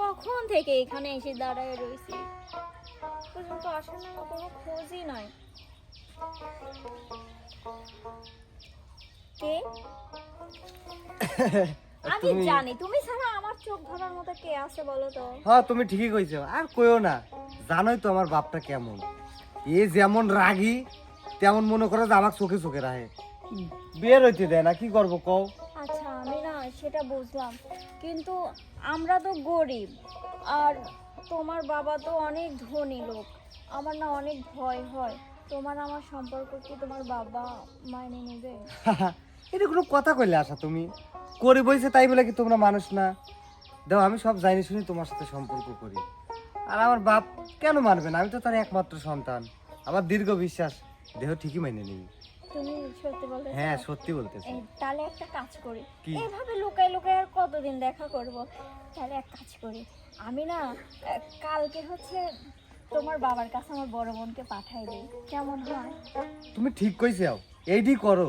কখন থেকে এখানে এসে দাঁড়ায় রয়েছি, পর্যন্ত আসার না কোনো খোঁজই নাই। কে? আমি জানি তুমি ছাড়া আমার চোখ ধরার মতো কে আছে বলো তো? হ্যাঁ তুমি ঠিকই কইছো, আর কইও না, জানোই তো আমার বাপটা কেমন। এ যেমন রাগী তেমন মনে করে যে আমার চোখে চোখে রাখে, বের হইতে দেয় না, কি করবো কও? আচ্ছা আমি না সেটা বুঝলাম, কিন্তু আমরা তো গরিব আর তোমার বাবা তো অনেক ধনী লোক। আমার না অনেক ভয় হয়, তোমার আমার সম্পর্ক কি তোমার বাবা মাইনে নেবে? এটা কোনো কথা কইলে আসা তুমি? করি বইছে তাই বলে কি তোমরা মানুষ না? দাও আমি সব জানি শুনি তোমার সাথে সম্পর্ক করি, আর আমার বাপ কেন মানবে না? আমি তো তার একমাত্র সন্তান, আমার দীর্ঘ বিশ্বাস দেহ ঠিকই মাইনে নিবি। তুমি সত্যি বলতে? হ্যাঁ সত্যি বলতেছি। তাহলে একটা কাজ করি, কি? এইভাবে লুকাই লুকাই আর কতদিন দেখা করব? তাহলে এক কাজ করি, আমি না কালকে হচ্ছে তোমার বাবার কাছে আমার বড় বোনকে পাঠাই দিই, কেমন হয়? তুমি ঠিক কইছো, এইটি করো,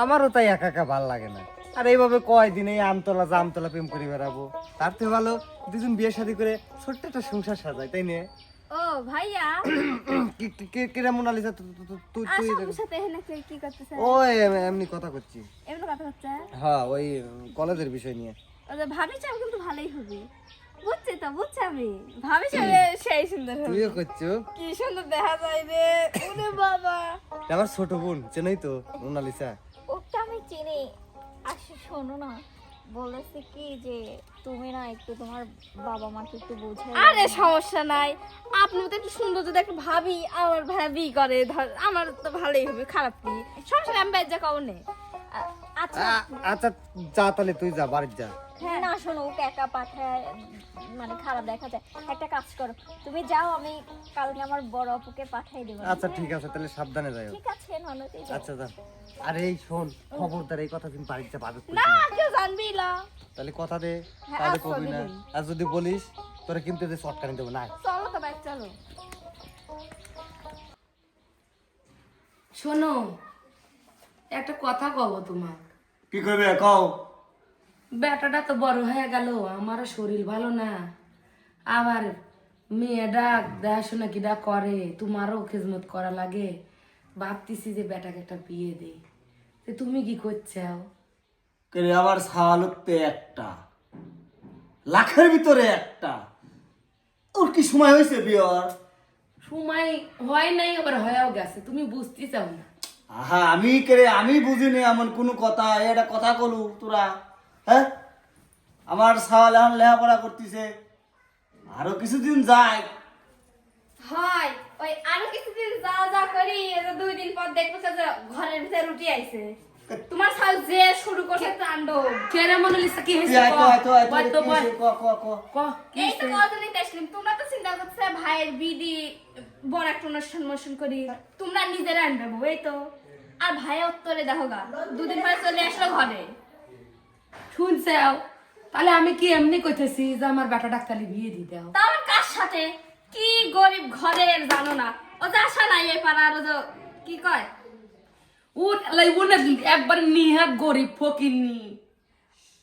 আমারও তাই একা একা ভাল লাগে না। আর এইভাবে কয়দিন এই আমতলা জামতলা প্রেম করে বেড়াবো, তার থেকে ভালো দুজন বিয়ে শাদী করে ছোট্ট একটা সংসার সাজাই, তাই নিয়ে। ও ভাইয়া, কিরা মোনালিসা, তুই আমার সাথে এখানে কি করতেছ? ওই এমনি কথা করছি। এমন কথা হচ্ছে? হ্যাঁ ওই কলেজের বিষয় নিয়ে। ওই ভাবি চাও কিন্তু ভালোই হবে, বুঝছি তো, বুঝছি আমি। ভাবি চাইলে সেই সুন্দর হবে। তুইও করছো? কি সুন্দর দেখা যায় রে, ওরে বাবা। আমার ছোট বোন চেনই তো, মোনালিসা। ওটা আমি চিনি। আসলে শোনো না, বলেছে কি যে তুমি না একটু তোমার বাবা মাকে একটু বোঝাই। আরে সমস্যা নাই, আপনি তো একটু সুন্দর যদি একটা ভাবি আমার ভাবি করে আমার তো ভালোই হবে, খারাপ কি সমস্যা নেই, আমি বেজা কও নে। আচ্ছা আচ্ছা যা তাহলে, তুই যা বাড়ি যা। হ্যাঁ না শোনো, ওকে একা পাঠায় মানে খারাপ দেখা যায়। একটা কাজ করো, তুমি যাও, আমি কালকে আমার বড় আপুকে পাঠাই দেবো। আচ্ছা ঠিক আছে, তাহলে সাবধানে যাও। ঠিক আছে ননদে যাও। আচ্ছা যা। আরে এই শোন, খবরদার এই কথা তুমি বাড়িতে পাবে না কেউ জানবি না। তাহলে কথা দে, হ্যাঁ, তাহলে আচ্ছা, কবি না। দিবি। আর যদি বলিস তোরা কিন্তু এদের শর্টকানি দেবো না। চলো তো বাইক চলো। শোনো, একটা কথা কব তোমার। কি করবে কও? বেটাটা তো বড় হয়ে গেল, আমারও শরীর ভালো না, আবার মেয়েটা দেখাশোনা কিডা করে, তোমারও খেজমত করা লাগে। ভাবতেছি যে বেটাকে একটা বিয়ে দেই, তো তুমি কি করছাও? আমার সালতে একটা লাখের ভিতরে একটা, ওর কি সময় হয়েছে বিয়ার? সময় হয় নাই, আবার হয়েও গেছে, তুমি বুঝতে চাও না। আহা আমি বুঝিনি এমন কোন কথা, এটা কথা কলু তোরা? হ্যাঁ, আমার সাল এখন লেখাপড়া করতেছে, আরো কিছুদিন যায়। হয় ওই আরো কিছুদিন যা যা করি, 2 দিন পর দেখবো যে ঘরের ভিতরে রুটি আইছে। তোমার সাল যে শুরু করছে তাণ্ডব। কেরে মনালিসা কি হইছে? এই এই তো কতদিন আসলাম, তোমরা তো চিন্তা করছে ভাইয়ের বিডি বড় একটা অনুষ্ঠান করি, তোমরা নিজেরা আনবে এই তো। আর ভাই উত্তরে দেখো গা 2 দিন পরে চলে আসলো ঘরে। শুনছাও? তাহলে আমি কি এমনি কইতেছি যে আমার বেটা ডাক্তারি বিয়ে দিতে দাও? তা আমার কার সাথে? কি গরিব ঘরের জানো না, ও যে আশা নাই এই পাড়ার, ও যে কি কয় ও লাই ও না একবার নিহাত গরিব ফকিরনি।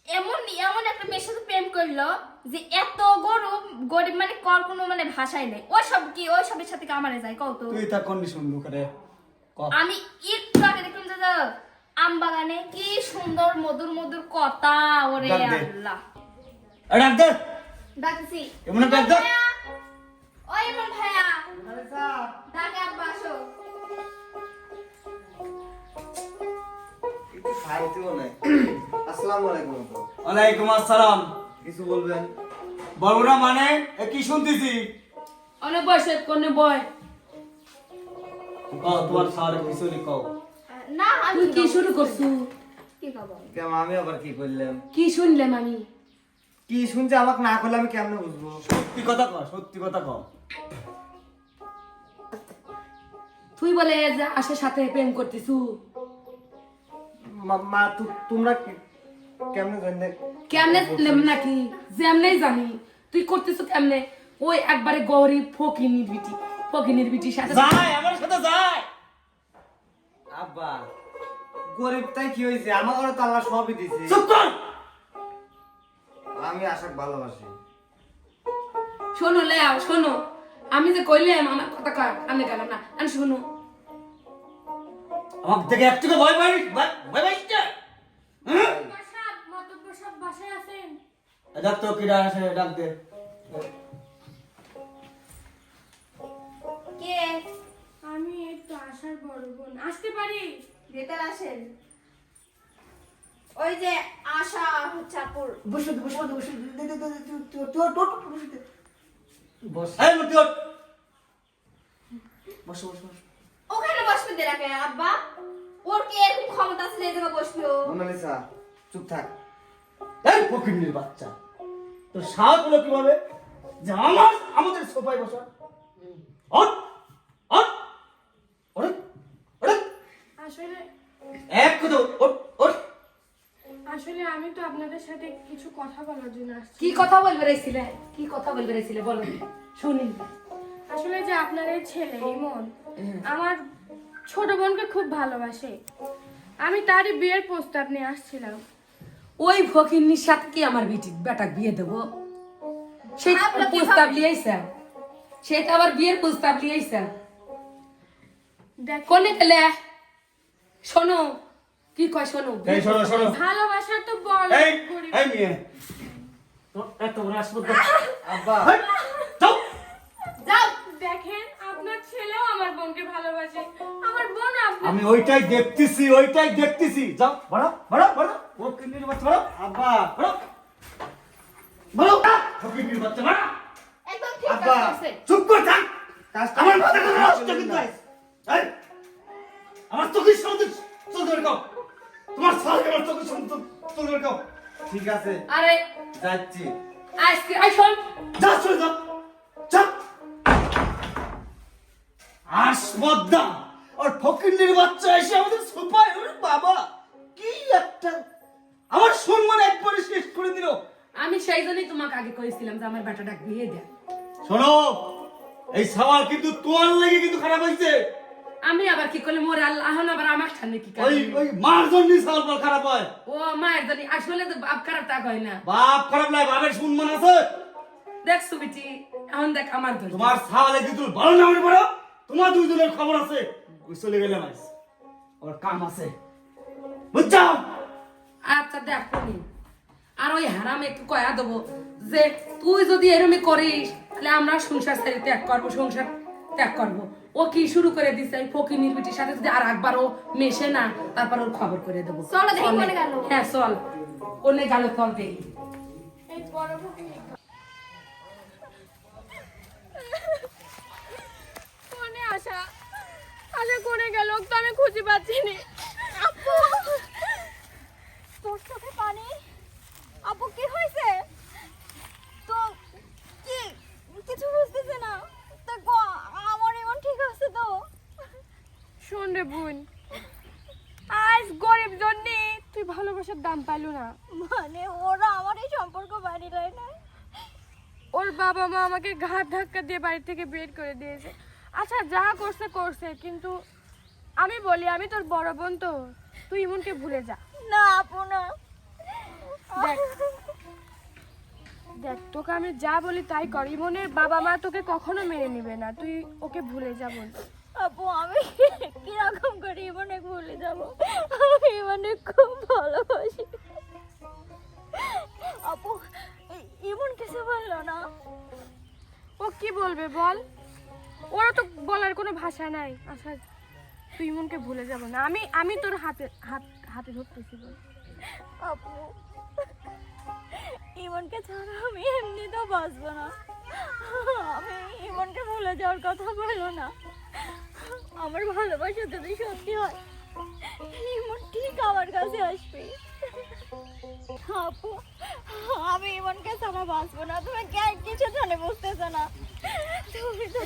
এমন এমন একটা মেয়ের সাথে প্রেম করলো যে এত গরিব মানে কর কোনো মানে ভাষাই নেই। ওই সবের সাথে কামারে যায় কও তো? তুই তা কন্ডিশন করে আমি একটু আগে দেখলাম যে আম বাগানে কি সুন্দর মধুর মধুর কথা, ওরে আল্লাহ। ডাক দে, ডাকছি এমন ডাক দে। ওই এমন ভাইয়া ডাকে আব্বা আসো। আসসালামু আলাইকুম। ওয়ালাইকুম আসসালাম। কিছু বলবেন? বলবো মানে কি শুনতেছি? অনেক বয়স কোনে বয় কও তোমার সালে কিছু কও। না তুই কি শুরু করছু? কি খবর? কেমন আমি আবার কি করলাম? কি শুনলাম আমি? কি শুনছে আমাকে না করলে আমি কেমনে বুঝবো? সত্যি কথা কও, সত্যি কথা কও। তুই বলে যে আশার সাথে প্রেম করতেছু? মা তোমরা কেমনে জানলে? কেমনে জানলাম নাকি? যেমনেই জানি তুই করতেছু কেমনে? ওই একবারে গরিব ফকিনির বিটির সাথে যাই আমার সাথে যাই। আব্বা গরিব তাই কি হয়েছে? আমার ঘরে তো আল্লাহ সবই দিছে। চুপ কর। আমি আশাকে ভালোবাসি। শোনো লেও শোনো, আমি যে কইলাম আমার কথা কর, আমি গেলাম না। আমি শোনো, আমাকে দেখে একটু ভয় পাই ভয় পাইছে। বাসাব মাতব্বর সব বাসায় আছেন? ডাক তো কিরা আসে, ডাক দে। কে? আমি একটু আশার বড় বোন, আসতে পারি? ভেতর আসেন। ওই যে আশা হচ্ছে আপুর। বসে বসে বসে বস। এই মুতি ওঠ। বসো বসো বসো। ওখানে বসবে দে রাখে আব্বা। ওর কি এরকম ক্ষমতা আছে যে এই জায়গায় বসবে ও? মোনালিসা চুপ থাক। এই ফকিন্নির বাচ্চা, তোর সাহস হলো কিভাবে যে আমাদের সোফায় বসা? ওঠ ওঠ ওঠ ওঠ। আসলে এক কথা ওঠ ওঠ। আসলে আমি তো আপনাদের সাথে কিছু কথা বলার জন্য আসছি। কি কথা বলবে রেছিলে? কি কথা বলবে রেছিলে বলো শুনি। আসলে যে আপনার এই ছেলে ইমন আমার ছোট বোনকে খুব ভালোবাসে, আমি তারই বিয়ের প্রস্তাব নিয়ে আসছিলাম। ওই ফকিন্নির সাথে কি আমার বেটা বিয়ে দেবো? সেই প্রস্তাব লিয়েছে, সে তো আবার বিয়ের প্রস্তাব লিয়েছে। দেখ কোনে গেলে শোনো কি কয় শোনো। এই শোনো শোনো। ভালোবাসার তো বড় এই গরিব। এই মেয়ে, তোর এত বড় আসপদ। আব্বা যাও। যাও। দেখেন আপনার ছেলেও আমার বোনকে ভালোবাসে, আমার বোন আপনার। আমি ওইটাই দেখতেছি। যাও বড় বড় বড়। ফকিন্নির বাচ্চা বড়। আব্বা বড় বড়। ফকিন্নির বাচ্চা বড়। একদম ঠিক আব্বা। কাজ করছে। চুপ কর থাক। কাজটা আমার মাথা নষ্ট কিন্তু আইস। এই আমার চোখের সামনে চোখের কাও। তোমার সামনে আমার চোখের সামনে চোখের কাও। ঠিক আছে আরে যাচ্ছি। আজকে আই শোন, যা চলে যা। চাপ। আসবদ্দা আর ফকিন্নির বাচ্চা এসে আমাদের সুপায়। ওরে বাবা কি একটা আমার সম্মান একবারে শেষ করে দিল। আমি সেই জন্যই তোমাকে আগে কইছিলাম যে আমার বেটাটা বিয়ে দেয়। শোনো, এই সওয়াল কিন্তু তোমার লেগে কিন্তু খারাপ হয়েছে। আমি আবার কি করলে মোর আল্লাহ এখন আবার আমার সামনে কি ওই কাজ? ওই মার জন্যই সওয়াল খারাপ হয়। ও মায়ের জানি আসলে তো বাপ খারাপ তা কয় না। বাপ খারাপ লাগে, বাপের সম্মান আছে। দেখছো বেটি, এখন দেখ আমার দোষ। তোমার সওয়ালে কিন্তু ভালো না মনে পড়ো। তোমার দুইজনের খবর আছে। ওই চলে গেলে মাইস, ওর কাম আছে, বুঝছো? আচ্ছা দেখ তুমি, আর ওই হারাম একটু কয়া দেবো যে তুই যদি এরমই করিস তাহলে আমরা সংসার ছেড়ে ত্যাগ করবো, সংসার ত্যাগ করবো। ও কি শুরু করে দিচ্ছে এই ফকিনির বিটির সাথে, যদি আর একবার ও মেশে না তারপর ওর খবর করে দেবো। চলো দেখি কোনে গেল। হ্যাঁ চল, কোনে গেল চল দেখি। এই বড় বোন কোনে আসা কোনে গেল তো আমি খুঁজে পাচ্ছি না। আপু তোর চোখে পানি? আপু কি হয়েছে? তো কি কিছু বুঝতেছে না তো আমার এমন ঠিক আছে তো? শোন রে বোন, আজ গরিব জন্যে তুই ভালোবাসার দাম পাইলো না। মানে ওরা আমার এই সম্পর্ক বাড়ি দেয় না? ওর বাবা মা আমাকে ঘাট ধাক্কা দিয়ে বাড়ি থেকে বের করে দিয়েছে। আচ্ছা যা করছে করছে, কিন্তু আমি বলি আমি তোর বড় বোন, তো তুই ইমনকে ভুলে যা। না আপু না। দেখ দেখ তোকে আমি যা বলি তাই কর, ইমনের বাবা মা তোকে কখনো মেনে নেবে না, তুই ওকে ভুলে যা বল। আপু আমি কিরকম করে ইমনে ভুলে যাব? আমি ইমনে খুব ভালোবাসি। আপু ইমন কিছু বললো না? ও কি বলবে বল, ওরও তো বলার কোনো ভাষা নাই। আচ্ছা তুই ইমনকে ভুলে যাব না, আমি তোর হাতে ধরতেছি বল। আপু ইমনকে ছাড়া আমি এমনি তো বাঁচবো না। আমি ইমনকে ভুলে যাওয়ার কথা বললো না। আমার ভালোবাসা যদি সত্যি হয় ইমন ঠিক আমার কাছে আসবে। আপু আমি ইমনকে ছাড়া বাঁচবো না। তুমি কিছু জানে বুঝতেছো না? তুমি তো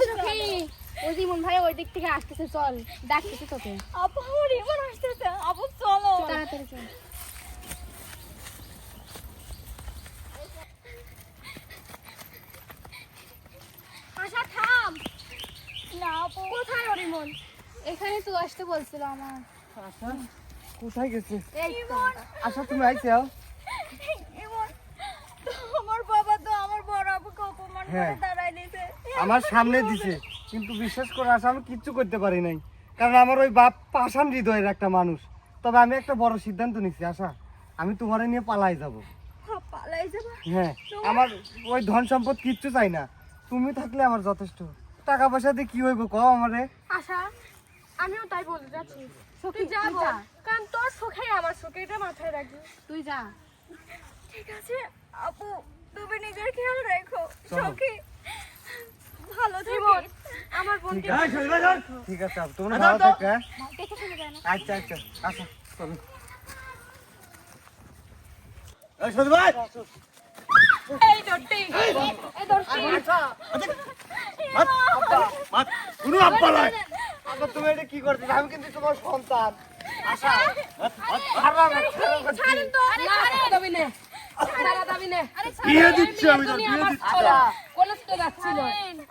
ওই ইমন ভাই ওই দিক থেকে আসতেছে, চল ডাকতেছে তোকে। আপু আমার ইমন আসতেছে। আপু চলো তাড়াতাড়ি চল। আশা থাম। না আপু কোথায় ওর ইমন? এখানে তো আসতে বলছিল আমার। আচ্ছা কোথায় গেছে? এই তো। আচ্ছা তুমি আইছো? ইমন হ্যাঁ দাঁড়াই দিছে। আমার সামনে দিছে, কিন্তু বিশ্বাস করে আশা আমি কিচ্ছু করতে পারি নাই, কারণ আমার ওই বাপ পাষাণ হৃদয়ের একটা মানুষ। তবে আমি একটা বড় সিদ্ধান্ত নিচ্ছি আশা, আমি তোমারে নিয়ে পালাই যাব। পালাই যাবা? হ্যাঁ, আমার ওই ধন সম্পদ কিচ্ছু চাই না, তুমি থাকলে আমার যথেষ্ট। টাকা পয়সা দিয়ে কি হইব কও আমারে? আশা আমিও তাই বলতে যাচ্ছি, তুই যাবো, কারণ তোর সুখেই আমার সুখ, এটা মাথায় রাখবি। তুই যা। ঠিক আছে আপু, তুমি নিজের খেয়াল রেখো। চলো। সখী ভালো জীবন, থাকিস। আমার বোনকে ঠিক আছে আপু, তোমরা ভালো থাকো। হ্যাঁ? দেখে শুনে যায় না। আচ্ছা আচ্ছা, আচ্ছা চলো। এই সজীব ভাই, এই দড়টি, এই দড়টি। মাত, কোনো আব্বা নাই। আচ্ছা তুমি এটা কি করতেছ? আমি কিন্তু তোমার সন্তান। আশা ছাড়লাম না, ছাড়লাম না। ছাড়েন তো। না, ছাড়া যাবি না, ছাড়া যাবি না। বিয়ে দিচ্ছি আমি তোর, তুমি বিয়ে আমার দিচ্ছি। চলো, কলেজে যাচ্ছিল।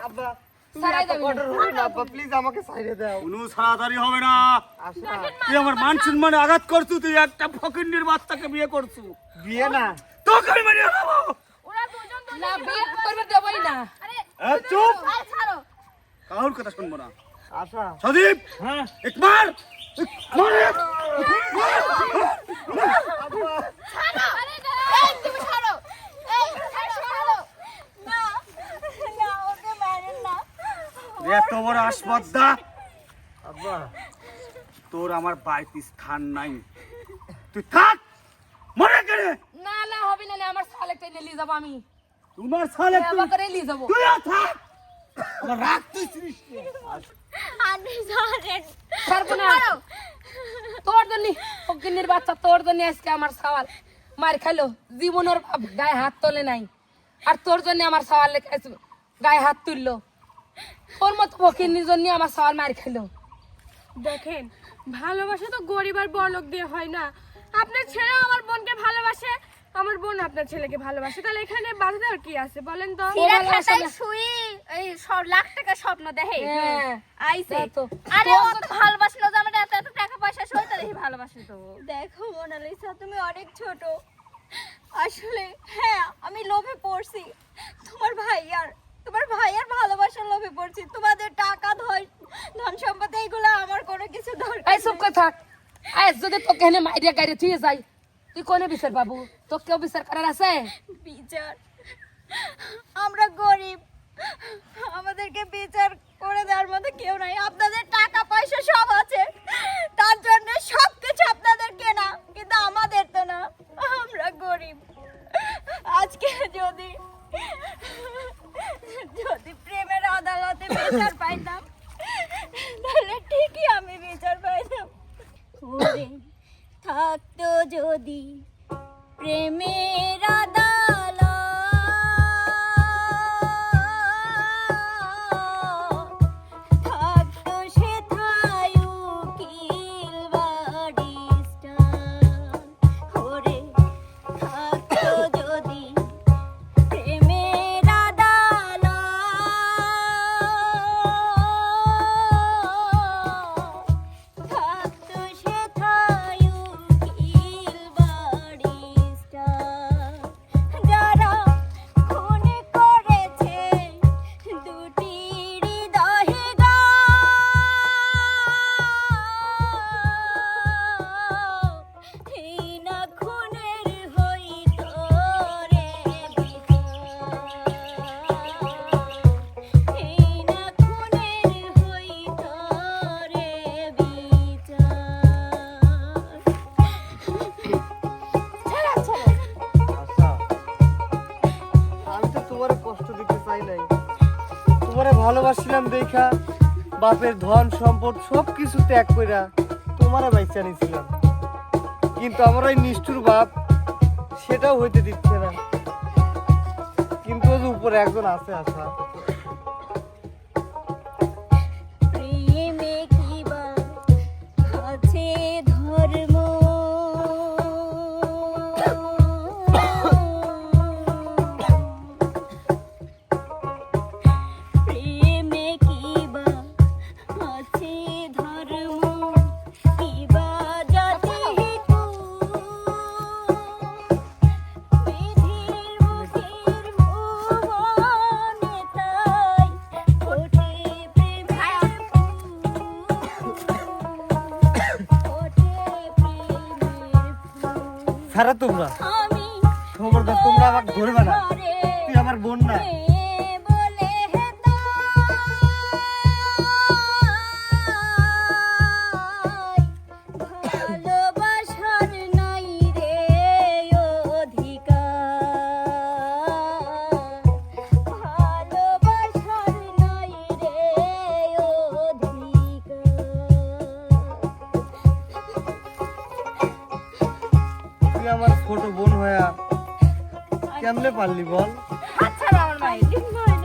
আব্বা তুমি ছাড়াই এত যাবি না। কঠোর হও না আব্বা, প্লিজ আমাকে ছাইড়ে দাও। কোনো ছাড়াতাড়ি হবে না। আশা তুই আমার মান সম্মানে আঘাত করছু, তুই একটা ফকিন্নির বাচ্চাকে বিয়ে করছু। বিয়ে না, তোকে আমি মারিয়ে দেবো। ওরা দুজন তো না, বিয়ে করবে দেবই না। চুপ, আরে ছাড়ো। কারোর কথা শুনবো না। আশা সজীব, হ্যাঁ এক মার, মার। এই তুমি ছাড়ো। এই ছাড়ো। না না, ওকে মারেন না। এত বড় আসপদ্দা, আব্বা তোর আমার বাড়িতে স্থান নাই। তুই থাক, মরে গেলে না না হবে না, আমার সালে টেনে নিয়ে যাবো আমি। তোমার সালে তুই, আমাকে নিয়ে যাবো। তুই থাক, আমার রাগ তুই সৃষ্টি। আপনি জানেন। পারবো না। তোর জন্য ফকিন্নির বাচ্চা, তোর জন্য আজকে আমার সওয়াল মার খাইলো, জীবনের গায়ে হাত তোলে নাই, আর তোর জন্য আমার সওয়াল গায়ে হাত তুললো। তোর মতো ফকিন্নির জন্য আমার সওয়াল মার খাইলো। দেখেন, ভালোবাসা তো গরিব আর বড়লোক দিয়ে হয় না। আপনার ছেলে আমার বোনকে ভালোবাসে, আমার বোন আপনার ছেলেকে ভালোবাসে, তাহলে এখানে বাধা দেওয়ার কি আছে বলেন তো? এরা খাতায় শুই এই সব লাখ টাকা স্বপ্ন দেখে হ্যাঁ, আইছে। তো। আরে ও তো ভালোবাসলো যে আমার এত এত টাকা পয়সা সইতে দেখি ভালোবাসে তো। দেখো মোনালিসা, তুমি অনেক ছোট। আসলে হ্যাঁ, আমি লোভে পড়ছি তোমার ভাইয়ার ভালোবাসার লোভে পড়ছি। তোমাদের টাকা ধন সম্পদ এইগুলো আমার কোনো কিছু দরকার এই চুপ করে থাক। আজ যদি তোকে এনে মাইরিয়া গাড়ি থুয়ে যাই, তুই কোনে বিচার পাবো? তোকে কেউ বিচার করার আছে? বিচার, আমরা গরিব, আমাদেরকে বিচার করে দেওয়ার মতো কেউ নাই। আপনাদের টাকা পয়সা সব আছে, তার জন্য সবকিছু আপনাদের কেনা, কিন্তু আমাদের তো না, আমরা গরিব। আজকে যদি প্রেমের আদালতে বিচার পাইতাম, তাহলে ঠিকই আমি বিচার পাইতাম। ওরে থাকতো যদি প্রেমের আদালত, থাকতো সেথায় উকিল বারিস্টার। ওরে থাকতো যদি প্রেমের আদালত, থাকতো সেথায় উকিল বারিস্টার। যারা খুন করেছে দুটি হৃদয়ে না খুনের হইতো রে বিচার, না খুনের হইতো রে বিচার। আশা আমি তো তোমার কষ্ট দিতে চাই নাই, তোমারে ভালোবাসছিলাম দেখা বাপের ধন সম্পদ সব কিছু ত্যাগ কইরা তোমারে বাইচা নিছিলাম, কিন্তু আমার ওই নিষ্ঠুর বাপ সেটাও হইতে দিচ্ছে না। কিন্তু ওই যে উপরে একজন আছে আশা, প্রেমে কিবা আছে ধর্ম, প্রেমে কিবা আছে ধর্ম, কিবা জাতি বিধির মুখের ভুবনে তোমরা আমি খবরদার, তোমরা আমাকে ধরবে না, তুই আমার বোন না। মেয়ে বলে তাই ভালোবাসার নাই রে অধিকার, ভালোবাসার নাই রে অধিকার। তুই আমার ছোট বোন হইয়া কেমনে পারলি বল? আচ্ছা আমার মাই মায়ের